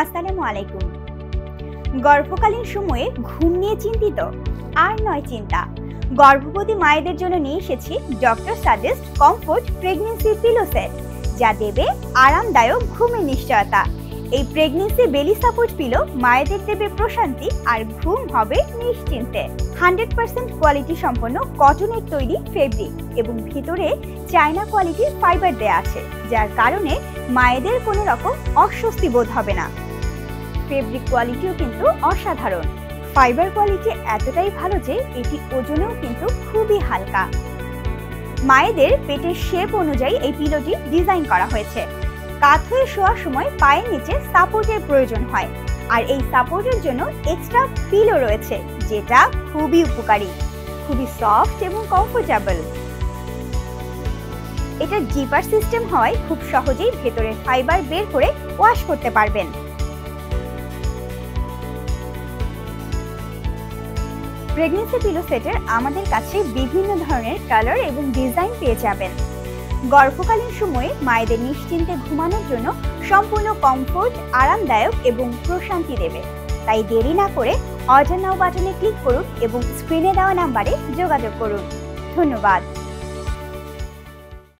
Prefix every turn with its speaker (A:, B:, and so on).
A: আসসালামু আলাইকুম। গর্ভকালীন সময়ে ঘুম নিয়ে চিন্তিত? আর নয় চিন্তা। গর্ভবতী মায়েদের জন্য নিয়ে এসেছি doctor suggest comfort pregnancy pillow set, যা দেবে আরামদায়ক ঘুমের নিশ্চয়তা। এই প্রেগন্যান্সি বেলি সাপোর্ট পিলো মায়েদের দেবে প্রশান্তি আর ঘুম হবে নিশ্চিন্তে। 100% কোয়ালিটি সম্পন্ন কটনের তৈরি ফেব্রিক এবং ভিতরে চায়না কোয়ালিটির ফাইবার দেয়া আছে, যার কারণে মায়েদের কোনো রকম অস্বস্তি বোধ হবে না। ফেব্রিক কোয়ালিটিও কিন্তু অসাধারণ। ফাইবার কোয়ালিটি এতটাই ভালো যে এটি ওজনেও কিন্তু খুবই হালকা। মায়েদের পেটের শেপ অনুযায়ী এই পিলোটি ডিজাইন করা হয়েছে। কাত হয়ে শোয়ার সময় পায়ের নিচে সাপোর্টের প্রয়োজন হয়, আর এই সাপোর্টের জন্য এক্সট্রা পিলো রয়েছে, যেটা খুবই উপকারী, খুবই সফট এবং কমফোর্টেবল। এটা জিপার সিস্টেম হওয়ায় খুব সহজেই ভেতরের ফাইবার বের করে ওয়াশ করতে পারবেন। প্রেগন্যান্সি পিলো সেটের আমাদের কাছে বিভিন্ন ধরনের কালার এবং ডিজাইন পেয়ে যাবেন। গর্ভকালীন সময়ে মায়েদের নিশ্চিন্তে ঘুমানোর জন্য সম্পূর্ণ কমফোর্ট, আরামদায়ক এবং প্রশান্তি দেবে। তাই দেরি না করে অর্ডার নাও বাটনে ক্লিক করুন এবং স্ক্রিনে দেওয়া নাম্বারে যোগাযোগ করুন। ধন্যবাদ।